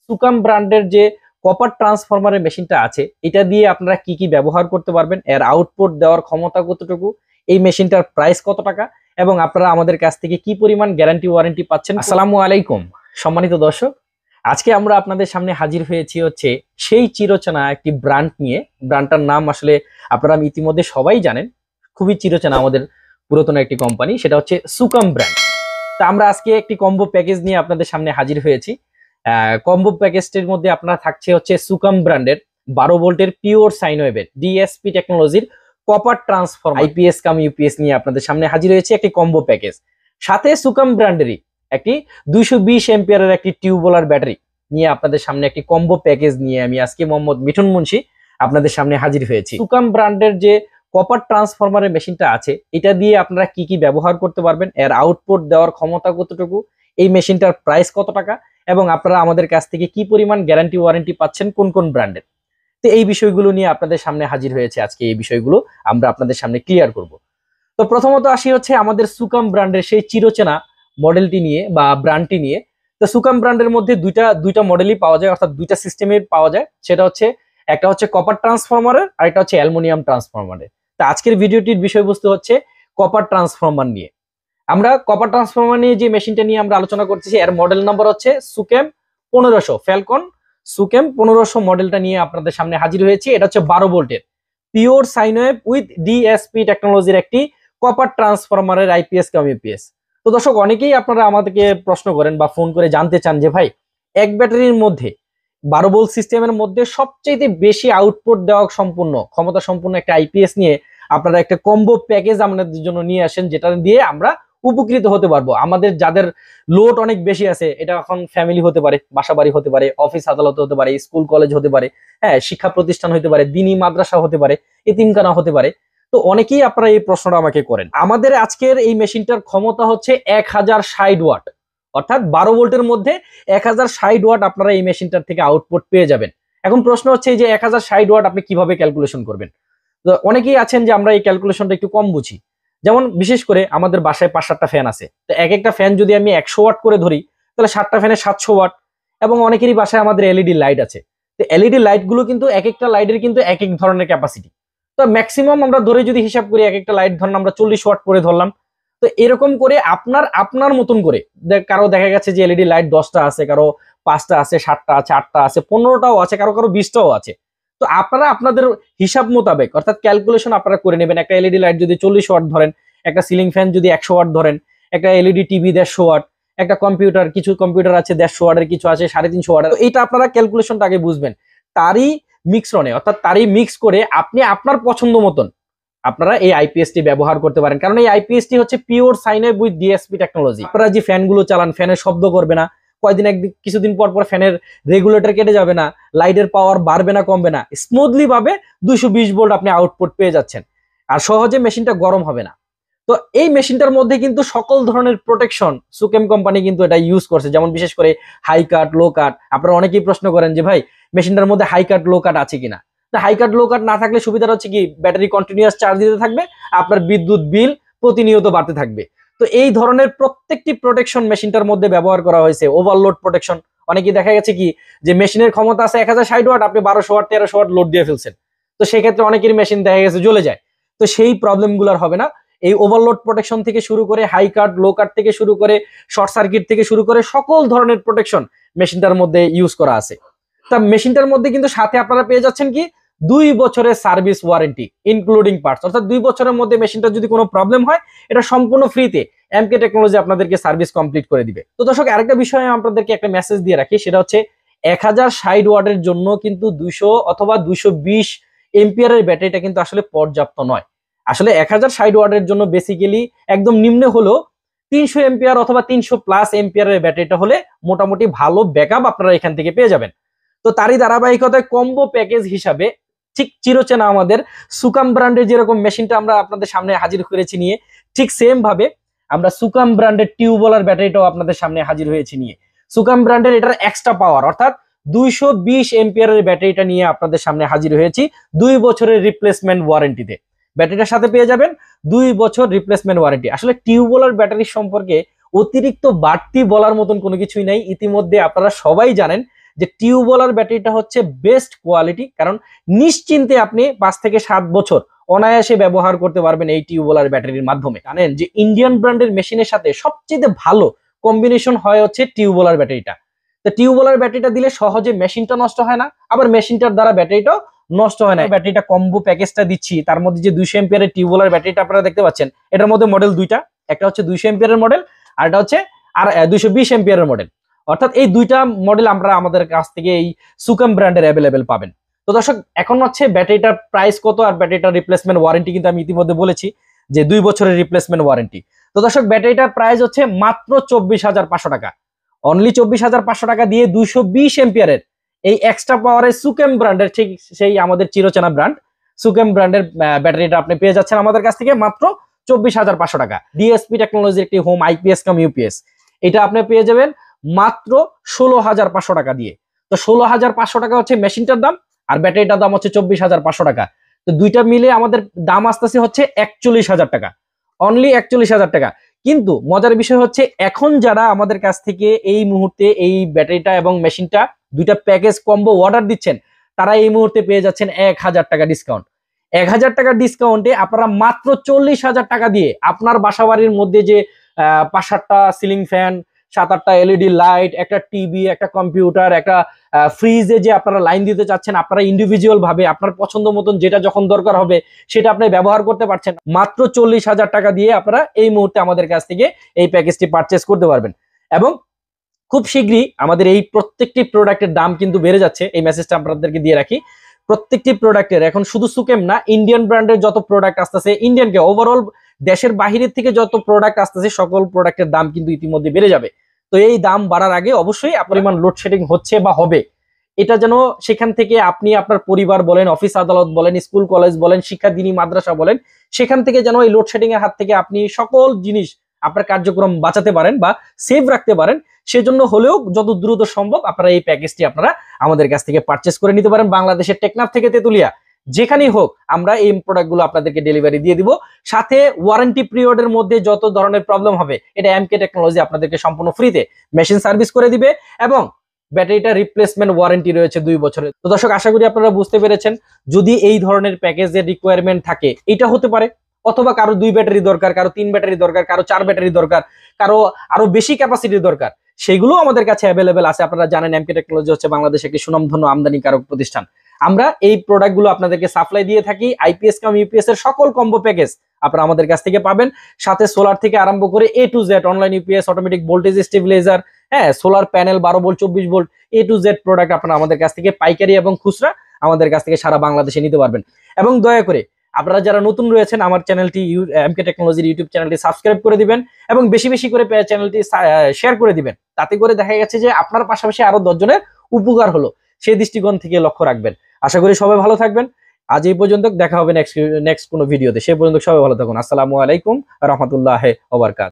সুকাম ব্র্যান্ডের যে কপার ট্রান্সফরমারের মেশিনটা আছে, এটা দিয়ে আপনারা কি কি ব্যবহার করতে পারবেন, এর আউটপুট দেওয়ার ক্ষমতা কতটুকু, এই মেশিনটার প্রাইস কত টাকা, এবং আপনারা আমাদের কাছ থেকে কি পরিমাণ গ্যারান্টি ওয়ারেন্টি পাচ্ছেন। আসসালামু আলাইকুম সম্মানিত দর্শক, আজকে আমরা আপনাদের সামনে হাজির হয়েছি হচ্ছে সেই চিরচেনা একটি ব্র্যান্ড নিয়ে। ব্র্যান্ডটার নাম আসলে আপনারা ইতিমধ্যে সবাই জানেন, খুবই চিরচেনা আমাদের পুরাতন একটি কোম্পানি, সেটা হচ্ছে সুকাম ব্র্যান্ড। তা আমরা আজকে একটি কম্বো প্যাকেজ নিয়ে আপনাদের সামনে হাজির হয়েছি। কম্বো প্যাকেজটির মধ্যে আপনারা থাকছে হচ্ছে সুকাম ব্র্যান্ডের 12 ভোল্টের পিওর সাইন ওয়েভের ডিএসপি টেকনোলজির কপার ট্রান্সফরমার আইপিএস কাম ইউপিএস নিয়ে আপনাদের সামনে হাজির হয়েছে একটি কম্বো প্যাকেজ। সাথে সুকাম ব্র্যান্ডেরই একটি 220 এম্পিয়ারের একটি টিউবওয়েলার ব্যাটারি নিয়ে আপনাদের সামনে একটি কম্বো প্যাকেজ নিয়ে আমি আজকে মোহাম্মদ মিঠুন মুন্সি আপনাদের সামনে হাজির হয়েছি। সুকাম ব্র্যান্ডের যে কপার ট্রান্সফরমারের মেশিনটা আছে, এটা দিয়ে আপনারা কি কি ব্যবহার করতে পারবেন, এর আউটপুট দেওয়ার ক্ষমতা কতটুকু, এই মেশিনটার প্রাইস কত টাকা, এবং আপনারা আমাদের কাছ থেকে কি পরিমাণ গ্যারান্টি ওয়ারেন্টি পাচ্ছেন কোন কোন ব্র্যান্ডের। তো এই বিষয়গুলো নিয়ে আপনাদের সামনে হাজির হয়েছে আজকে। এই বিষয়গুলো আমরা আপনাদের সামনে ক্লিয়ার করব। তো প্রথমত আসি হচ্ছে আমাদের সুকাম ব্র্যান্ডের সেই চিরচেনা মডেলটি নিয়ে বা ব্র্যান্ডটি নিয়ে। তো সুকাম ব্র্যান্ডের মধ্যে দুইটা মডেলই পাওয়া যায়, অর্থাৎ দুইটা সিস্টেমের পাওয়া যায়। সেটা হচ্ছে একটা হচ্ছে কপার ট্রান্সফরমারের আর একটা হচ্ছে অ্যালুমিনিয়াম ট্রান্সফরমারের। তো আজকের ভিডিওটির বিষয়বস্তু হচ্ছে কপার ট্রান্সফরমার নিয়ে। আমরা কপার ট্রান্সফরমার নিয়ে যে মেশিনটা নিয়ে আমরা আলোচনা করতেছি, এর মডেল নাম্বার হচ্ছে সুকেম 1500, ফ্যালকন সুকেম 1500 মডেলটা নিয়ে আপনাদের সামনে হাজির হয়েছি। এটা হচ্ছে 12 ভোল্টের pure sine wave with DSP টেকনোলজির একটি কপার ট্রান্সফরমারের আইপিএস কাম ইউপিএস। তো দর্শক, অনেকেই আপনারা আমাদেরকে প্রশ্ন করেন বা ফোন করে জানতে চান যে ভাই, এক ব্যাটারির মধ্যে 12 ভোল্ট সিস্টেমের মধ্যে সবচেয়ে বেশি আউটপুট দেওয়া সম্পূর্ণ ক্ষমতা সম্পূর্ণ একটা আইপিএস নিয়ে আপনারা একটা কম্বো প্যাকেজ আমাদের জন্য নিয়ে আসেন, যেটা দিয়ে আমরা উপকৃত হতে পারবো। আমাদের যাদের লোড অনেক বেশি আছে, এটা এখন ফ্যামিলি হতে পারে, বাসাবাড়ি হতে পারে, অফিস আদালত হতে পারে, স্কুল কলেজ হতে পারে, হ্যাঁ শিক্ষা প্রতিষ্ঠান হতে পারে, দিনী মাদ্রাসা হতে পারে, এতিমখানা হতে পারে। তো অনেকেই আপনারা এই প্রশ্নটা আমাকে করেন। আমাদের আজকের এই মেশিনটার ক্ষমতা হচ্ছে 1060 ওয়াট, অর্থাৎ 12 ভোল্টের মধ্যে 1060 ওয়াট আপনারা এই মেশিনটার থেকে আউটপুট পেয়ে যাবেন। এখন প্রশ্ন হচ্ছে যে 1060 ওয়াট আপনি কিভাবে ক্যালকুলেশন করবেন। তো অনেকেই আছেন যে আমরা এই ক্যালকুলেশনটা একটু কম বুঝি। যেমন বিশেষ করে আমাদের বাসায় 5-7টা ফ্যান আছে, তো এক একটা ফ্যান যদি আমি 100 ওয়াট করে ধরি, তাহলে 7টা ফ্যানে 700 ওয়াট। এবং অনেকেরই বাসায় আমাদের এলইডি লাইট আছে, তো এলইডি লাইট গুলো কিন্তু এক একটা লাইটের কিন্তু এক এক ধরনের ক্যাপাসিটি। তো ম্যাক্সিমাম আমরা ধরে যদি হিসাব করি, এক একটা লাইট ধরলাম আমরা 40 ওয়াট করে ধরলাম। তো এরকম করে আপনার মতন করে, কারো দেখা গেছে যে এলইডি লাইট 10টা আছে, কারো 5টা আছে, 7টা আছে, 8টা আছে, 15টাও আছে, কারো 20টাও আছে। তো আপনারা আপনাদের হিসাব মোতাবেক অর্থাৎ ক্যালকুলেশন আপনারা করে নেবেন। একটা এলইডি লাইট যদি 40 ওয়াট ধরেন, একটা সিলিং ফ্যান যদি 100 ওয়াট ধরেন, একটা এলইডি টিভি 150 ওয়াট, একটা কম্পিউটার, কিছু কম্পিউটার আছে 150 ওয়াটের, কিছু আছে 350 ওয়াটের। তো এইটা আপনারা ক্যালকুলেশনটা আগে বুঝবেন। তারই মিক্সরনে অর্থাৎ তারই মিক্স করে আপনি আপনার পছন্দ মতন আপনারা এই আইপিএসটি ব্যবহার করতে পারেন। কারণ এই আইপিএসটি হচ্ছে pure sine wave with DSP technology. আপনারা যে ফ্যানগুলো চালান, ফ্যানের শব্দ করবে না, কিছুদিন পর ফ্যানের রেগুলেটর কেটে যাবে না, লাইটের পাওয়ার বাড়বে না কমবে না, স্মুথলি ভাবে 220 ভোল্ট আপনি আউটপুট পেয়ে যাচ্ছেন, আর সহজে মেশিনটা গরম হবে না। তো এই মেশিনটার মধ্যে কিন্তু সকল ধরনের প্রোটেকশন সুকেম কোম্পানি কিন্তু এটা ইউজ করছে। যেমন বিশেষ করে হাই কাট, লো কাট। আপনারা অনেকেই প্রশ্ন করেন যে ভাই, মেশিনটার মধ্যে হাই কাট, লো কাট আছে কিনা। তো হাই কাট, লো কাট না থাকলে সুবিধা হচ্ছে কি, ব্যাটারি কন্টিনিউয়াস চার্জ দিতে থাকবে, আপনার বিদ্যুৎ বিল প্রতিনিয়ত বাড়তে থাকবে। তো এই ধরনের প্রত্যেকটি প্রোটেকশন মেশিনটার মধ্যে ব্যবহার করা হয়েছে। ওভারলোড প্রোটেকশন, অনেকেই দেখা গেছে কি যে মেশিনের ক্ষমতা আছে 1060 ওয়াট, আপনি 1200 ওয়াট 1300 ওয়াট লোড দিয়ে ফেলছেন, তো সেক্ষেত্রে অনেকের মেশিন দেখা গেছে জ্বলে যায়। তো সেই প্রবলেমগুলো আর হবে না। এই ওভারলোড প্রোটেকশন থেকে শুরু করে হাই কাট, লো কাট থেকে শুরু করে শর্ট সার্কিট থেকে শুরু করে সকল ধরনের প্রোটেকশন মেশিনটার মধ্যে ইউজ করা আছে। তা মেশিনটার মধ্যে কিন্তু সাথে আপনারা পেয়ে যাচ্ছেন কি 2 বছরের সার্ভিস ওয়ারেন্টি ইনক্লুডিং পার্টস, অর্থাৎ 2 বছরের মধ্যে মেশিনটা যদি কোনো প্রবলেম হয়, এটা সম্পূর্ণ ফ্রিতে এমকে টেকনোলজি আপনাদেরকে সার্ভিস কমপ্লিট করে দিবে। তো দর্শক, আরেকটা বিষয়ে আপনাদেরকে একটা মেসেজ দিয়ে রাখি, সেটা হচ্ছে 1060 ওয়াটের জন্য কিন্তু 200 অথবা 220 এম্পিয়ারের ব্যাটারিটা কিন্তু আসলে পর্যাপ্ত নয়। আসলে 1060 ওয়াটের জন্য বেসিক্যালি একদম নিম্নে হলো 300 এম্পিয়ার অথবা 300+ এম্পিয়ারের ব্যাটারিটা হলে মোটামুটি ভালো ব্যাকআপ আপনারা এখান থেকে পেয়ে যাবেন। তো তারই ধারাবাহিকতায় কম্বো প্যাকেজ হিসাবে ঠিক চিরচেনা আমাদের সুকাম ব্র্যান্ডের যেরকম মেশিনটা আমরা আপনাদের সামনে হাজির করেছি নিয়ে, ঠিক সেম ভাবে আমরা সুকাম ব্র্যান্ডের টিউবওয়েলার ব্যাটারিটাও আপনাদের সামনে হাজির হয়েছি নিয়ে। সুকাম ব্র্যান্ডের এটার এক্সট্রা পাওয়ার অর্থাৎ 220 এম্পিয়ারের ব্যাটারিটা নিয়ে আপনাদের সামনে হাজির হয়েছি 2 বছরের রিপ্লেসমেন্ট ওয়ারেন্টিতে। ব্যাটারিটার সাথে পেয়ে যাবেন 2 বছর রিপ্লেসমেন্ট ওয়ারেন্টি। আসলে টিউবওয়েলার ব্যাটারি সম্পর্কে অতিরিক্ত বাড়তি বলার মতন কোনো কিছুই নাই। ইতিমধ্যে আপনারা সবাই জানেন যে টিউবওয়েলার ব্যাটারিটা হচ্ছে বেস্ট কোয়ালিটি, কারণ নিশ্চিন্তে আপনি 5 থেকে 7 বছর অনায়াসে ব্যবহার করতে পারবেন এই টিউবওয়েলার ব্যাটারির মাধ্যমে। জানেন যে ইন্ডিয়ান ব্র্যান্ডের মেশিনের সাথে সবচেয়ে ভালো কম্বিনেশন হয় হচ্ছে টিউবওয়েলার ব্যাটারিটা। তো টিউবওয়েলার ব্যাটারিটা দিলে সহজে মেশিনটা নষ্ট হয় না, আবার মেশিনটার দ্বারা ব্যাটারিটাও নষ্ট হয় না। ব্যাটারিটা কম্বো প্যাকেজটা দিচ্ছি, তার মধ্যে যে 200 এম্পিয়ারের টিউবওয়েলার ব্যাটারিটা আপনারা দেখতে পাচ্ছেন, এটার মধ্যে মডেল দুইটা, একটা হচ্ছে 200 এম্পিয়ারের মডেল, আর এটা হচ্ছে 220 এম্পিয়ারের মডেল। অর্থাৎ এই দুইটা মডেল আমরা আমাদের কাছ থেকে এই সুকাম ব্র্যান্ডের অ্যাভেলেবেল পাবেন। তো দর্শক, এখন হচ্ছে ব্যাটারিটার প্রাইস কত আর ব্যাটারিটার রিপ্লেসমেন্ট ওয়ারেন্টি কিন্তু আমি ইতিমধ্যে বলেছি যে 2 বছরের রিপ্লেসমেন্ট ওয়ারেন্টি। তো দর্শক, ব্যাটারিটার প্রাইস হচ্ছে মাত্র 24,500 টাকা। অনলি 24,500 টাকা দিয়ে 220 এম্পিয়ারের এই এক্সট্রা পাওয়ারের সুকেম ব্র্যান্ডের, ঠিক সেই আমাদের চিরচেনা ব্র্যান্ড সুকেম ব্র্যান্ডের ব্যাটারিটা আপনি পেয়ে যাচ্ছেন আমাদের কাছ থেকে মাত্র 24,500 টাকা। ডিএসপি টেকনোলজির একটি হোম আইপিএস কাম ইউপিএস, এটা আপনি পেয়ে যাবেন মাত্র 16,500 টাকা দিয়ে। তো 16,500 টাকা হচ্ছে মেশিনটার দাম, আর ব্যাটারিটার দাম হচ্ছে 24,500 টাকা। তো দুইটা মিলে আমাদের দাম আসতেছে হচ্ছে 41,000 টাকা, অনলি 41,000 টাকা। কিন্তু মজার বিষয় হচ্ছে, এখন যারা আমাদের কাছ থেকে এই মুহূর্তে এই ব্যাটারিটা এবং মেশিনটা দুইটা প্যাকেজ কম্বো অর্ডার দিচ্ছেন, তারা এই মুহূর্তে পেয়ে যাচ্ছেন 1,000 টাকা ডিসকাউন্ট। 1,000 টাকা ডিসকাউন্টে আপনারা মাত্র 40,000 টাকা দিয়ে আপনার বাসাবাড়ির মধ্যে যে 5-7টা সিলিং ফ্যান, 7-8টা এলইডি লাইট, একটা টিভি, একটা কম্পিউটার, একটা ফ্রিজে যে আপনারা লাইন দিতে চাচ্ছেন, আপনারা ইন্ডিভিজুয়াল ভাবে আপনার পছন্দ মতন যেটা যখন দরকার হবে সেটা আপনি ব্যবহার করতে পারছেন। মাত্র 40,000 টাকা দিয়ে আপনারা এই মুহূর্তে আমাদের কাছ থেকে এই প্যাকেজটি পারচেস করতে পারবেন। এবং খুব শীঘ্রই আমাদের এই প্রত্যেকটি প্রোডাক্টের দাম কিন্তু বেড়ে যাচ্ছে, এই মেসেজটা আপনাদেরকে দিয়ে রাখি। প্রত্যেকটি প্রোডাক্টের এখন শুধু সুকেম না, ইন্ডিয়ান ব্র্যান্ডের যত প্রোডাক্ট আসতেছে, ইন্ডিয়ানকে ওভারঅল দেশের বাহিরের থেকে যত প্রোডাক্ট আসতেছে, সকল প্রোডাক্টের দাম কিন্তু ইতিমধ্যে বেড়ে যাবে। তো এই দাম বাড়ার আগে অবশ্যই পরিমাণ লোডশেডিং হচ্ছে বা হবে, এটা যেন সেখান থেকে আপনি আপনার পরিবার বলেন, অফিস আদালত বলেন, স্কুল কলেজ বলেন, শিক্ষাদিনী মাদ্রাসা বলেন, সেখান থেকে যেন এই লোডশেডিং এর হাত থেকে আপনি সকল জিনিস আপনার কার্যক্রম বাঁচাতে পারেন বা সেভ রাখতে পারেন, সেজন্য হলেও যত দ্রুত সম্ভব আপনারা এই প্যাকেজটি আপনারা আমাদের কাছ থেকে পারচেস করে নিতে পারেন। বাংলাদেশের টেকনাফ থেকে তেতুলিয়া যেখানেই হোক আমরা এই প্রোডাক্টগুলো আপনাদেরকে ডেলিভারি দিয়ে দিব। সাথে ওয়ারেন্টি পিরিয়ডের মধ্যে যত ধরনের প্রবলেম হবে, এটা এমকে টেকনোলজি আপনাদেরকে সম্পূর্ণ ফ্রিতে মেশিন সার্ভিস করে দিবে, এবং ব্যাটারিটা রিপ্লেসমেন্ট ওয়ারেন্টি রয়েছে 2 বছরের। তো দর্শক, আশা করি আপনারা বুঝতে পেরেছেন। যদি এই ধরনের প্যাকেজের রিকোয়ারমেন্ট থাকে, এটা হতে পারে, অথবা কারো 2 ব্যাটারি দরকার, কারো 3 ব্যাটারি দরকার, কারো 4 ব্যাটারি দরকার, কারো আরো বেশি ক্যাপাসিটির দরকার, সেগুলো আমাদের কাছে অ্যাভেলেবেল আছে। আপনারা জানেন এমকে টেকনোলজি হচ্ছে বাংলাদেশের একটি সুনামধন্য আমদানিকারক প্রতিষ্ঠান। আমরা এই প্রোডাক্টগুলো আপনাদেরকে সাপ্লাই দিয়ে থাকি। আইপিএস কাম ইউপিএস এর সকল কম্বো প্যাকেজ আপনারা আমাদের কাছ থেকে পাবেন। সাথে সোলার থেকে আরম্ভ করে A to Z, online UPS, automatic voltage stabiliser, হ্যাঁ, solar panel 12 volt, 24 volt, A to Z product আপনারা আমাদের কাছ থেকে পাইকারি এবং খুচরা আমাদের কাছ থেকে সারা বাংলাদেশে নিতে পারবেন। এবং দয়া করে আপনারা যারা নতুন রয়েছেন, আমার চ্যানেলটি এমকে টেকনোলজির ইউটিউব চ্যানেলটি সাবস্ক্রাইব করে দিবেন এবং বেশি বেশি করে চ্যানেলটি শেয়ার করে দিবেন। তাতে করে দেখা গেছে যে আপনার পাশাপাশি আরো 10 জনের উপকার হলো, সেই দৃষ্টিকোণ থেকে লক্ষ্য রাখবেন। আশা করি সবাই ভালো থাকবেন। আজ এই পর্যন্ত, দেখা হবে নেক্সট কোনো ভিডিওতে। সে পর্যন্ত সবাই ভালো থাকুন। আসসালামু আলাইকুম ওয়া রাহমাতুল্লাহি ওয়া বারাকাতুহু।